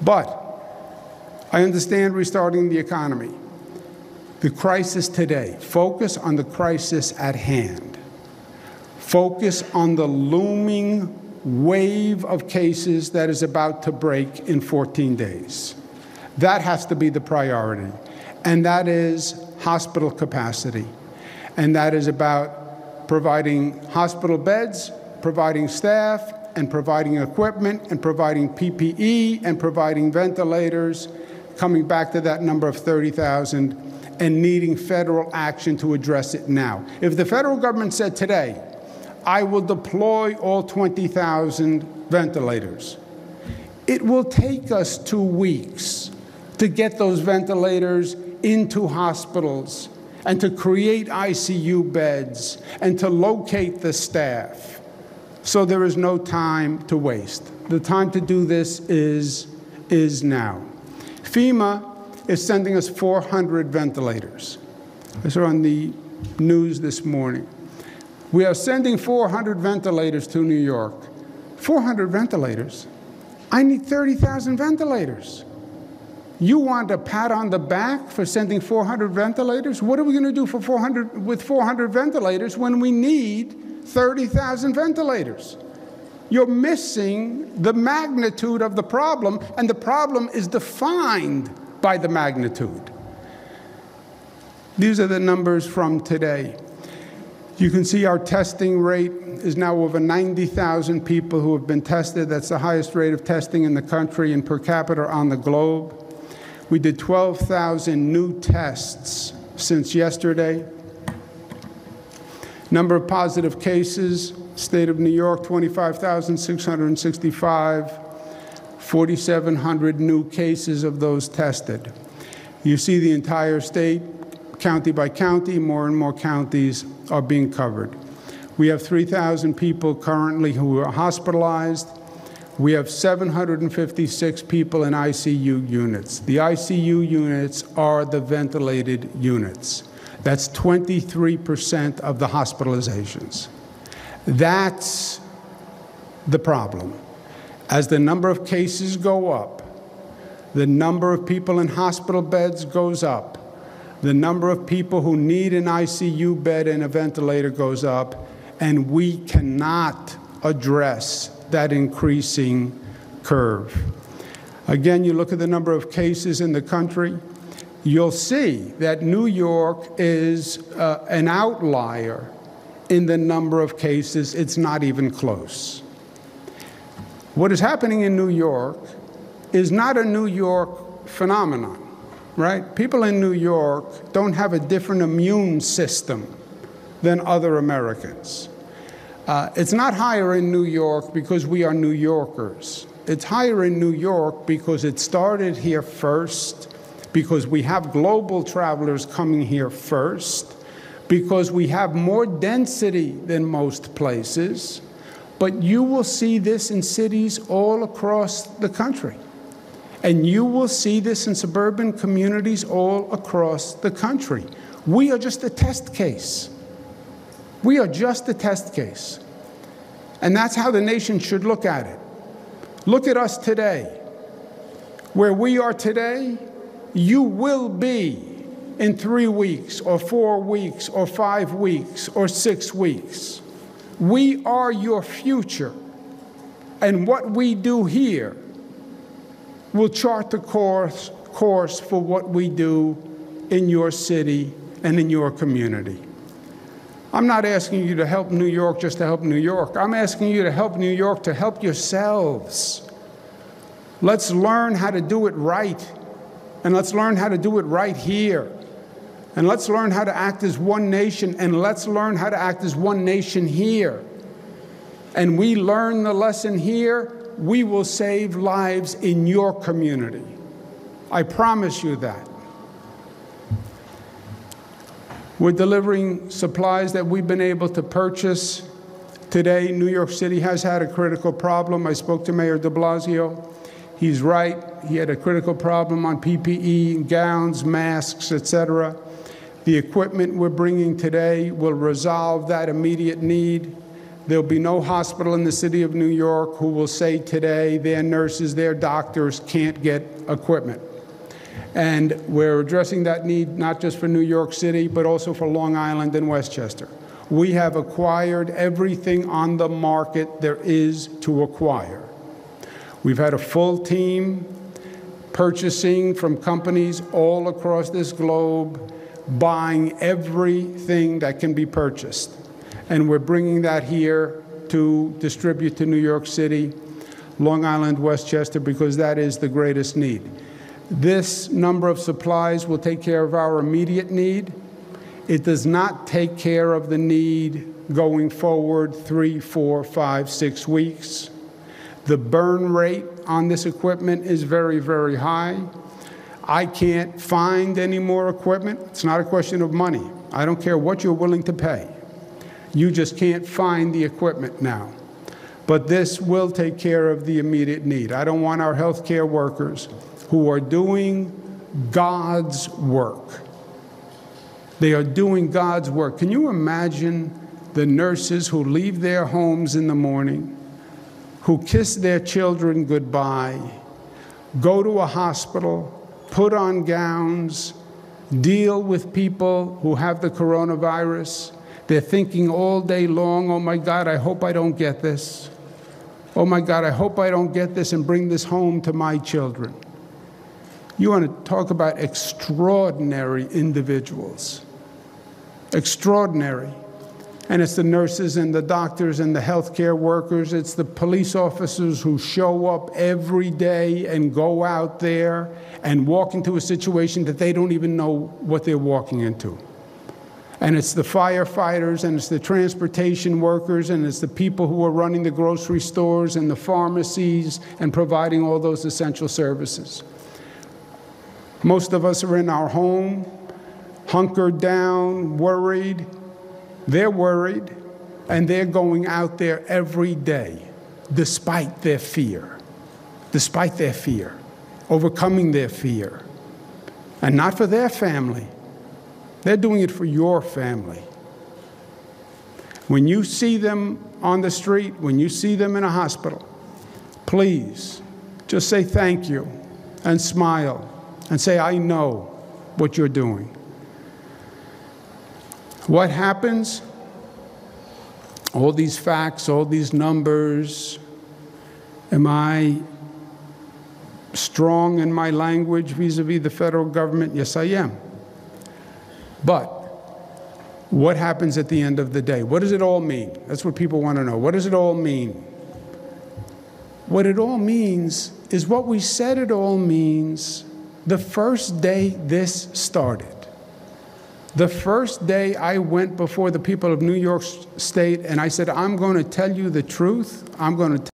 But I understand restarting the economy. The crisis today, focus on the crisis at hand. Focus on the looming wave of cases that is about to break in 14 days. That has to be the priority. And that is hospital capacity. And that is about providing hospital beds, providing staff, and providing equipment, and providing PPE, and providing ventilators, coming back to that number of 30,000, and needing federal action to address it now. If the federal government said today, I will deploy all 20,000 ventilators, it will take us 2 weeks to get those ventilators into hospitals and to create ICU beds and to locate the staff. So there is no time to waste. The time to do this is now. FEMA is sending us 400 ventilators. I saw on the news this morning. We are sending 400 ventilators to New York. 400 ventilators? I need 30,000 ventilators. You want a pat on the back for sending 400 ventilators? What are we going to do with 400 ventilators when we need 30,000 ventilators? You're missing the magnitude of the problem, and the problem is defined by the magnitude. These are the numbers from today. You can see our testing rate is now over 90,000 people who have been tested. That's the highest rate of testing in the country and per capita on the globe. We did 12,000 new tests since yesterday. Number of positive cases, state of New York, 25,665, 4,700 new cases of those tested. You see the entire state, county by county, more and more counties are being covered. We have 3,000 people currently who are hospitalized. We have 756 people in ICU units. The ICU units are the ventilated units. That's 23% of the hospitalizations. That's the problem. As the number of cases go up, the number of people in hospital beds goes up, the number of people who need an ICU bed and a ventilator goes up, and we cannot address that increasing curve. Again, you look at the number of cases in the country, you'll see that New York is an outlier in the number of cases. It's not even close. What is happening in New York is not a New York phenomenon, right? People in New York don't have a different immune system than other Americans. It's not higher in New York because we are New Yorkers. It's higher in New York because it started here first, because we have global travelers coming here first, because we have more density than most places. But you will see this in cities all across the country. And you will see this in suburban communities all across the country. We are just a test case. We are just a test case. And that's how the nation should look at it. Look at us today. Where we are today, you will be in 3 weeks, or 4 weeks, or 5 weeks, or 6 weeks. We are your future. And what we do here will chart the course for what we do in your city and in your community. I'm not asking you to help New York just to help New York. I'm asking you to help New York to help yourselves. Let's learn how to do it right. And let's learn how to do it right here. And let's learn how to act as one nation. And let's learn how to act as one nation here. And we learn the lesson here, we will save lives in your community. I promise you that. We're delivering supplies that we've been able to purchase. Today, New York City has had a critical problem. I spoke to Mayor de Blasio. He's right. He had a critical problem on PPE, gowns, masks, etc. The equipment we're bringing today will resolve that immediate need. there'll be no hospital in the city of New York who will say today their nurses, their doctors can't get equipment. And we're addressing that need not just for New York City, but also for Long Island and Westchester. We have acquired everything on the market there is to acquire. We've had a full team purchasing from companies all across this globe, buying everything that can be purchased. And we're bringing that here to distribute to New York City, Long Island, Westchester, because that is the greatest need. This number of supplies will take care of our immediate need. It does not take care of the need going forward 3, 4, 5, 6 weeks. The burn rate on this equipment is very, very high. I can't find any more equipment. It's not a question of money. I don't care what you're willing to pay. You just can't find the equipment now. But this will take care of the immediate need. I don't want our healthcare workers who are doing God's work. They are doing God's work. Can you imagine the nurses who leave their homes in the morning, who kiss their children goodbye, go to a hospital, put on gowns, deal with people who have the coronavirus? They're thinking all day long, oh my God, I hope I don't get this. Oh my God, I hope I don't get this and bring this home to my children. You want to talk about extraordinary individuals. Extraordinary. And it's the nurses and the doctors and the healthcare workers. It's the police officers who show up every day and go out there and walk into a situation that they don't even know what they're walking into. And it's the firefighters, and it's the transportation workers, and it's the people who are running the grocery stores and the pharmacies and providing all those essential services. Most of us are in our home, hunkered down, worried. They're worried, and they're going out there every day, despite their fear, overcoming their fear. And not for their family. They're doing it for your family. When you see them on the street, when you see them in a hospital, please just say thank you and smile and say, I know what you're doing. What happens? All these facts, all these numbers. Am I strong in my language vis-a-vis the federal government? Yes, I am. But what happens at the end of the day? What does it all mean? That's what people want to know. What does it all mean? What it all means is what we said it all means the first day this started. The first day I went before the people of New York State and I said, I'm going to tell you the truth. I'm going to